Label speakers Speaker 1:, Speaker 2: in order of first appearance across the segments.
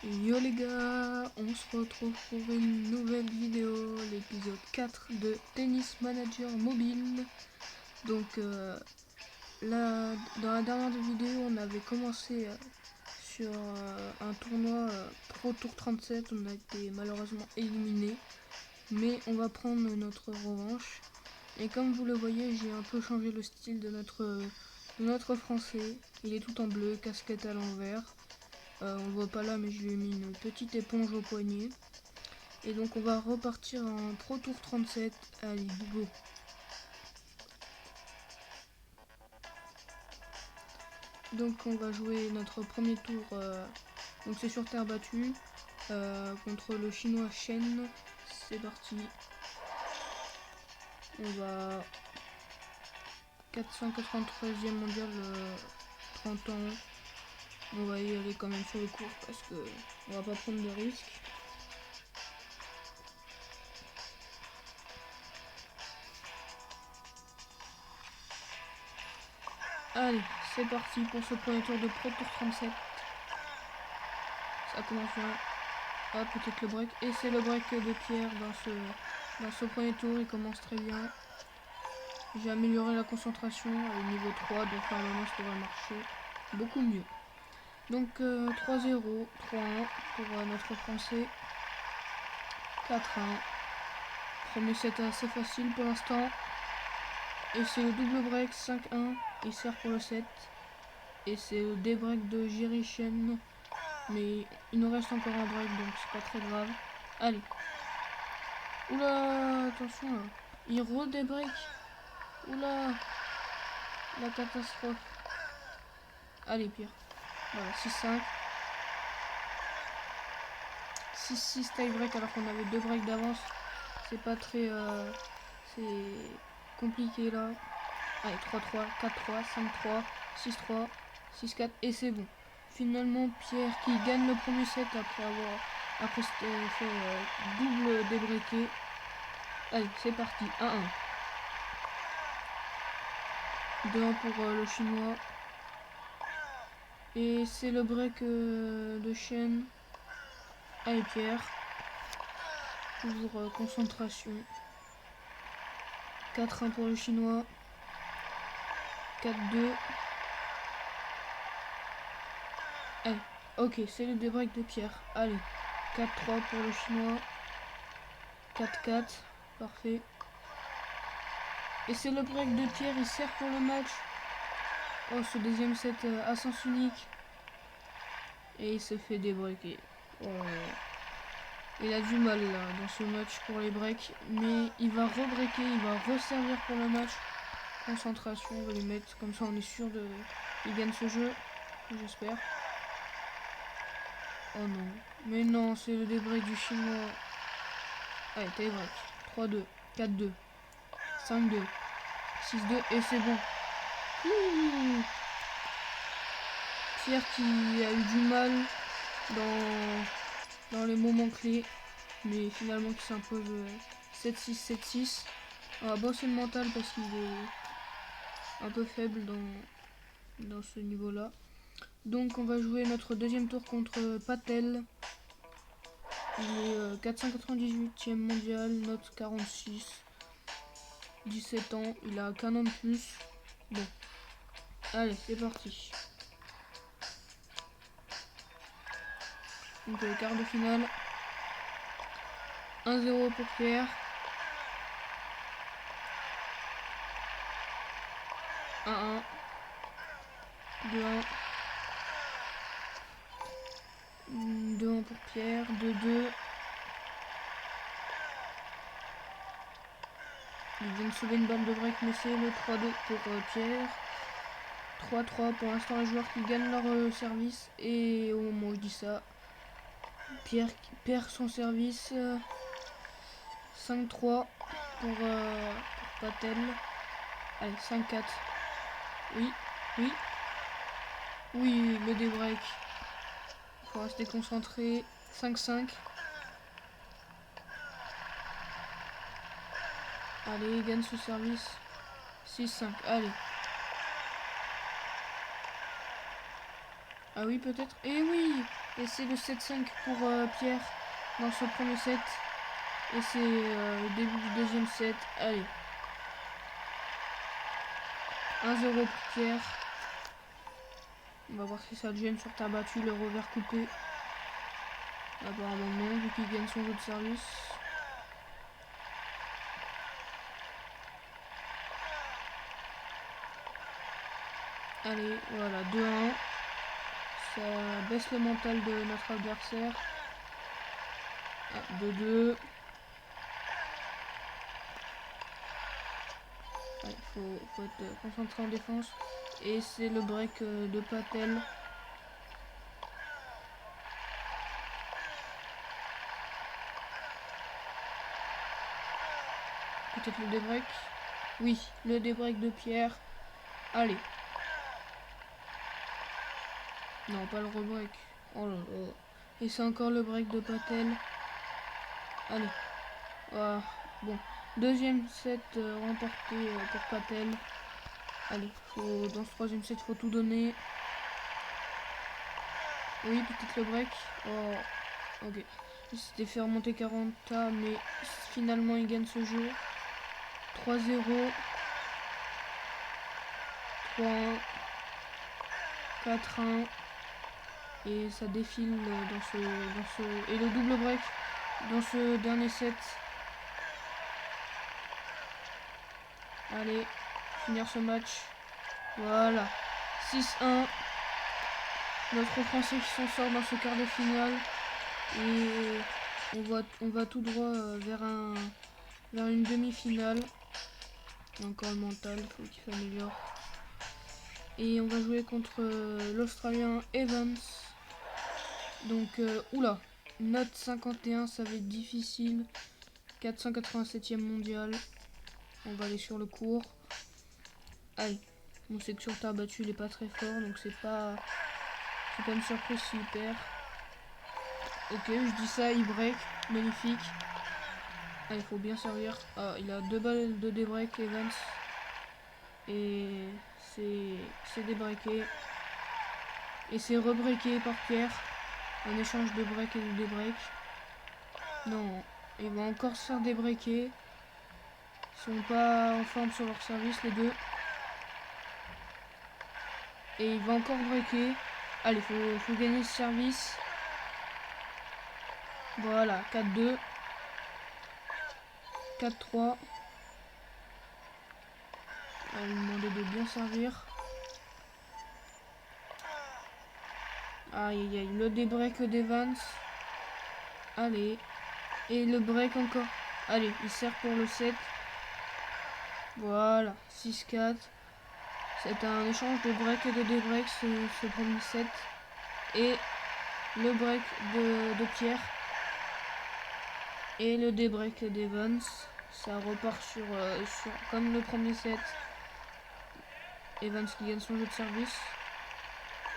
Speaker 1: Yo les gars, on se retrouve pour une nouvelle vidéo, l'épisode 4 de Tennis Manager Mobile. Donc là, dans la dernière vidéo, on avait commencé sur un tournoi Pro Tour 37, on a été malheureusement éliminé. Mais on va prendre notre revanche. Et comme vous le voyez, j'ai un peu changé le style de notre français. Il est tout en bleu, casquette à l'envers. On le voit pas là, mais je lui ai mis une petite éponge au poignet. Et donc on va repartir en Pro Tour 37. Allez, go. Donc on va jouer notre premier tour. Donc c'est sur terre battue contre le chinois Shen. C'est parti. On va 493e mondial, 30 ans. On va y aller quand même sur le cours parce que on va pas prendre de risques. Allez, c'est parti pour ce premier tour de Pro Tour 37. Ça commence bien. Ah, peut-être le break. Et c'est le break de Pierre dans ce premier tour. Il commence très bien. J'ai amélioré la concentration au niveau 3, donc normalement ça devrait marcher beaucoup mieux. Donc 3-0, 3-1 pour notre français. 4-1. Premier set assez facile pour l'instant. Et c'est le double break, 5-1. Il sert pour le set. Et c'est le débreak de Jerry Chen. Mais il nous reste encore un break, donc c'est pas très grave. Allez. Oula, attention là. Il redébreak. Oula. La catastrophe. Allez, Pierre. Voilà, 6-5. 6-6 tie break alors qu'on avait deux breaks d'avance. C'est pas très... c'est compliqué là. Allez, 3-3, 4-3, 5-3, 6-3, 6-4 et c'est bon. Finalement, Pierre qui gagne le premier set après fait double débreaké. Allez, c'est parti, 1-1. 2-1 pour le chinois. Et c'est le break de Shen. Allez, Pierre. Toujours concentration. 4-1 pour le chinois. 4-2. Allez, ok, c'est le débreak de Pierre. Allez, 4-3 pour le chinois. 4-4, parfait. Et c'est le break de Pierre, il sert pour le match. Oh, ce deuxième set à sens unique. Et il se fait débreaker. Oh. Il a du mal là dans ce match pour les breaks. Mais il va rebreaker, il va resservir pour le match. Concentration, on va les mettre comme ça, on est sûr de. Il gagne ce jeu, j'espère. Oh non. Mais non, c'est le débreak du chinois. Allez, tie break. 3-2, 4-2, 5-2, 6-2 et c'est bon. Ouh. Pierre qui a eu du mal dans les moments clés, mais finalement qui s'impose 7-6, 7-6. On va bosser le mental parce qu'il est un peu faible dans ce niveau-là. Donc on va jouer notre deuxième tour contre Patel. Il est 498e mondial, note 46. 17 ans, il a qu'un an de plus. Bon, allez, c'est parti. Donc quart de finale. 1-0 pour Pierre. 1-1. 2-1. 2-1 pour Pierre. 2-2. Il vient de sauver une balle de break, mais c'est le 3-2 pour Pierre. 3-3 pour l'instant les joueurs qui gagnent leur service. Et au moment où je dis ça, Pierre qui perd son service. 5-3 pour Patel. Allez, 5-4. Oui, oui. Oui, le débreak. Il faut rester concentré. 5-5. Allez, il gagne ce service. 6-5. Allez. Ah oui, peut-être. Eh oui, Et c'est le 7-5 pour Pierre dans ce premier set. Et c'est le début du deuxième set. Allez. 1-0 pour Pierre. On va voir si ça le gêne sur terre battue, le revers coupé. Apparemment non, vu qu'il gagne son jeu de service. Allez, voilà, 2-1. Ça baisse le mental de notre adversaire. 2-2. Il faut être concentré en défense. Et c'est le break de Patel. Peut-être le débreak. Oui, le débreak de Pierre. Allez. Non, pas le rebreak. Oh là là. Et c'est encore le break de Patel. Allez. Ah, bon. Deuxième set remporté pour Patel. Allez, dans ce troisième set, faut tout donner. Oui, peut-être le break. Oh, ok. Il s'était fait remonter 40A, mais finalement il gagne ce jeu. 3-0. 3-1. 4-1. Et ça défile et le double break dans ce dernier set. Allez, finir ce match. Voilà. 6-1. Notre Français qui s'en sort dans ce quart de finale. Et on va tout droit vers une demi-finale. Encore le mental, il faut qu'il s'améliore. Et on va jouer contre l'Australien Evans. Donc, oula, note 51, ça va être difficile. 487e mondial. On va aller sur le court. Allez, on sait que sur terre battue, il est pas très fort, donc c'est pas une surprise s'il perd. Ok, je dis ça, il break, magnifique. Ah, il faut bien servir. Ah, il a 2 balles de débreak, Evans. Et c'est débreaké. Et c'est rebreaké par Pierre. Un échange de break et de débreak. Non, il va encore se faire débreaker. Ils sont pas en forme sur leur service, les deux. Et il va encore breaker. Allez, faut gagner ce service. Voilà, 4-2. 4-3. On va lui demander de bien servir. Aïe aïe aïe, le débreak d'Evans. Allez. Et le break encore. Allez, il sert pour le 7. Voilà, 6-4. C'est un échange de break et de débreak ce premier set. Et le break de Pierre. Et le débreak d'Evans. Ça repart sur comme le premier set. Evans qui gagne son jeu de service.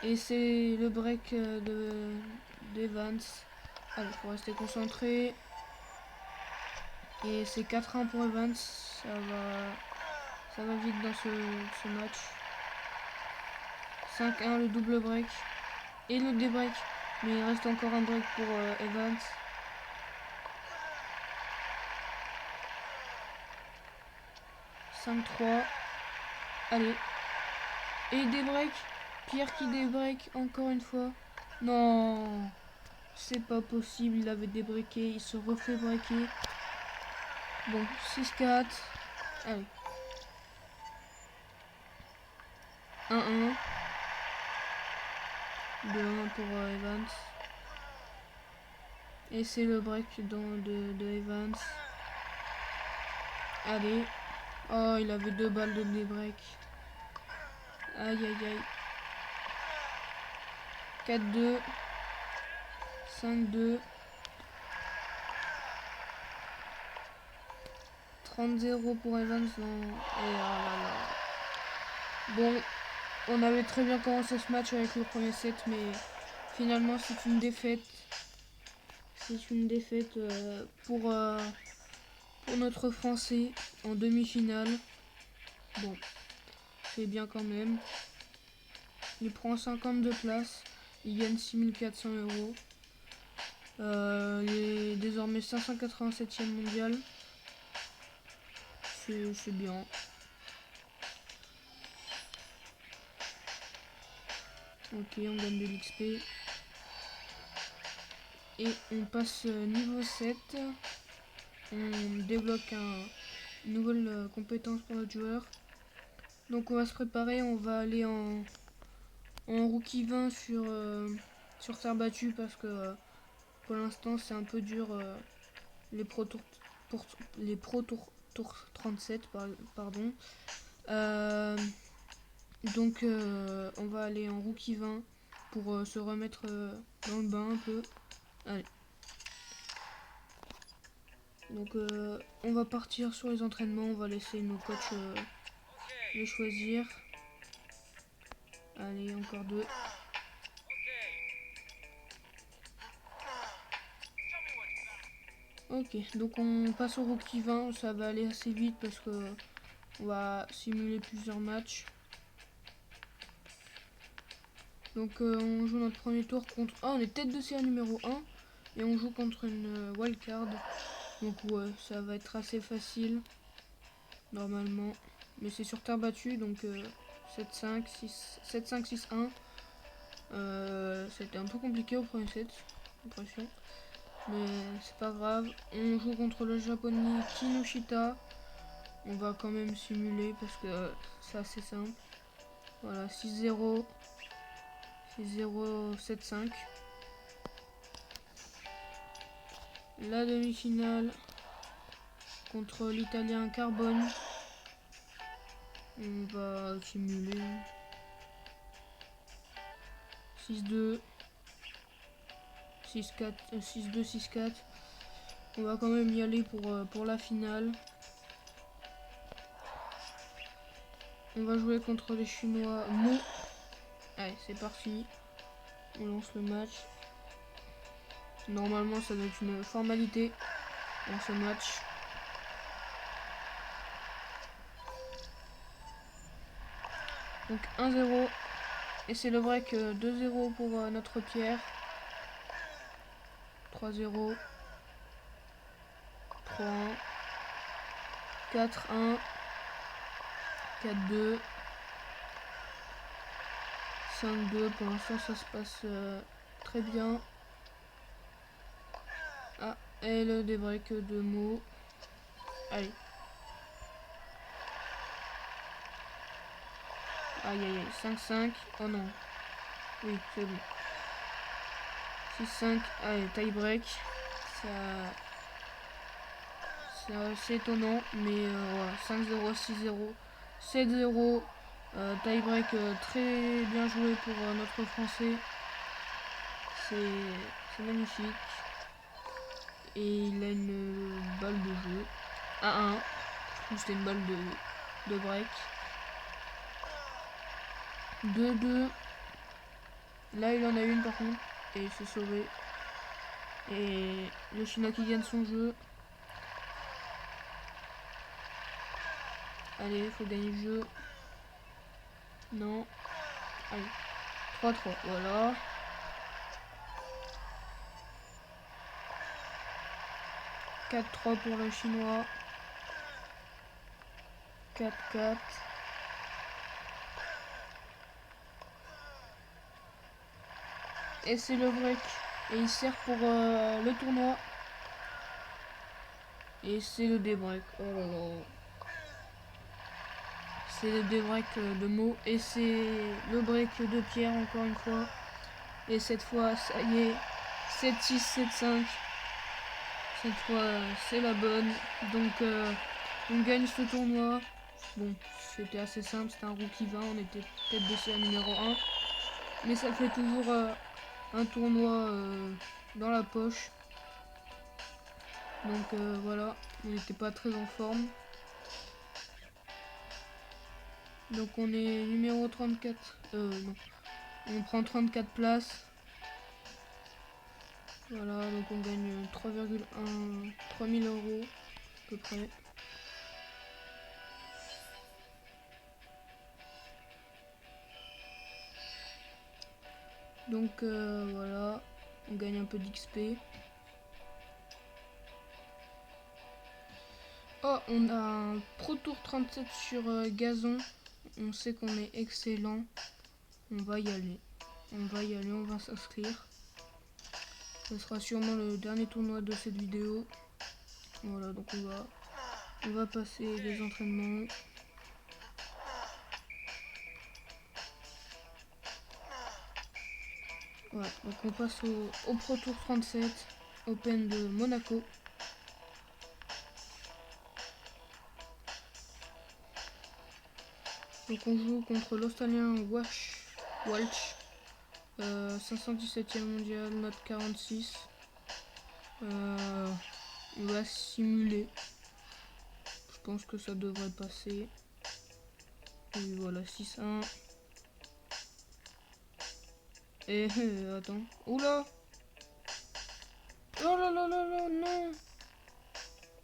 Speaker 1: Et c'est le break d'Evans. Allez, faut rester concentré. Et c'est 4-1 pour Evans. Ça va vite dans ce match. 5-1 le double break. Et le débreak. Mais il reste encore un break pour Evans. « 5-3. Allez. Et débreak. Pierre qui débreak encore une fois. Non. C'est pas possible. Il avait débreaké. Il se refait breaker. Bon, 6-4. Allez. 1-1. 2-1 pour Evans. Et c'est le break de Evans. Allez. Oh, il avait 2 balles de débreak. Aïe aïe aïe. 4-2. 5-2. 30-0 pour Evans. Et oh là là. Bon, on avait très bien commencé ce match avec le premier set, mais finalement c'est une défaite. C'est une défaite pour notre Français en demi-finale. Bon, c'est bien quand même. Il prend 52 places. Il gagne 6400 €. Il est désormais 587e mondial. C'est bien. Ok, on gagne de l'XP. Et on passe niveau 7. On débloque une nouvelle compétence pour notre joueur. Donc on va se préparer, on va aller en rookie 20 sur terre battue parce que pour l'instant c'est un peu dur les Pro Tour, tour 37 pardon. Donc on va aller en rookie 20 pour se remettre dans le bain un peu. Allez. Donc on va partir sur les entraînements, on va laisser nos coachs les choisir. Allez, encore 2. Ok, donc on passe au rookie 20, ça va aller assez vite parce que on va simuler plusieurs matchs. Donc on joue notre premier tour contre... Ah, on est tête de série numéro 1 et on joue contre une wildcard. Donc ouais, ça va être assez facile normalement. Mais c'est sur terre battue, donc 7-5, 6-1. C'était un peu compliqué au premier set, j'ai l'impression. Mais c'est pas grave. On joue contre le japonais Kinoshita. On va quand même simuler parce que c'est assez simple. Voilà, 6-0. 6-0, 7-5. La demi-finale contre l'italien Carbone. On va simuler. 6-2. 6-4. 6-2, 6-4. On va quand même y aller pour la finale. On va jouer contre les Chinois Mo. Allez, c'est parti. On lance le match. Normalement, ça doit être une formalité dans ce match. Donc 1-0. Et c'est le break 2-0 pour notre Pierre. 3-0. 3-1. 4-1. 4-2. 5-2. Pour l'instant, ça se passe très bien. Ah, et le débreak de Mo. Allez. Aïe aïe aïe. 5-5. Oh non. Oui, c'est bon. 6-5. Allez, tie break. C'est assez étonnant, mais voilà. 5-0, 6-0, 7-0. Tie break très bien joué pour notre français. C'est magnifique. Et il a une balle de jeu. 1-1. Je trouve que c'était une balle de break. 2-2. Là, il en a une par contre. Et il s'est sauvé. Et le Chinois qui gagne son jeu. Allez, faut gagner le jeu. Non. Allez. 3-3. Voilà. 4-3 pour le Chinois. 4-4. Et c'est le break. Et il sert pour le tournoi. Et c'est le débreak. Oh là là. C'est le débreak de Mo. Et c'est le break de Pierre encore une fois. Et cette fois, ça y est. 7-6, 7-5. Cette fois, c'est la bonne. Donc, on gagne ce tournoi. Bon, c'était assez simple. C'était un rookie 20. On était tête de série numéro 1. Mais ça fait toujours un tournoi dans la poche. Donc voilà, on n'était pas très en forme. Donc on est numéro 34. Non. On prend 34 places. Voilà, donc on gagne 3000 € à peu près. Donc voilà, on gagne un peu d'XP. Oh, on a un Pro Tour 37 sur gazon. On sait qu'on est excellent. On va y aller. On va s'inscrire. Ce sera sûrement le dernier tournoi de cette vidéo. Voilà, donc on va passer les entraînements. Ouais, donc on passe au Pro Tour 37 Open de Monaco. Donc on joue contre l'Australien Walsh, 517e mondial, note 46. On va simuler. Je pense que ça devrait passer. Et voilà, 6-1. Et attends. Oula! Oh là là là là, non!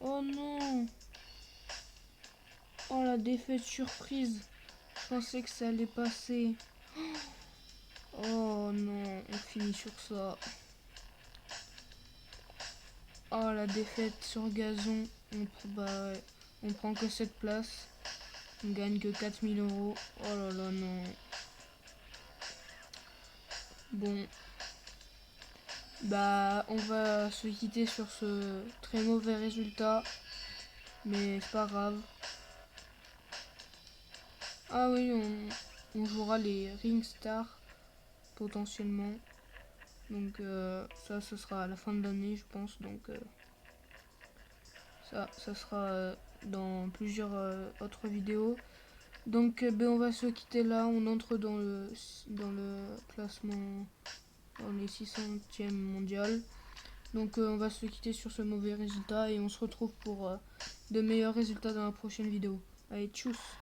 Speaker 1: Oh non! Oh la défaite surprise! Je pensais que ça allait passer. Oh non, on finit sur ça. Oh la défaite sur gazon. On prend que cette place. On gagne que 4000 euros. Oh là là non. Bon. Bah on va se quitter sur ce très mauvais résultat. Mais c'est pas grave. Ah oui, on jouera les Ring Stars potentiellement. Donc ça ce sera à la fin de l'année je pense. Donc ça sera dans plusieurs autres vidéos. Donc ben, on va se quitter là. On entre dans le classement. On est 600e mondial. Donc on va se quitter sur ce mauvais résultat et on se retrouve pour de meilleurs résultats dans la prochaine vidéo. Allez, tchuss!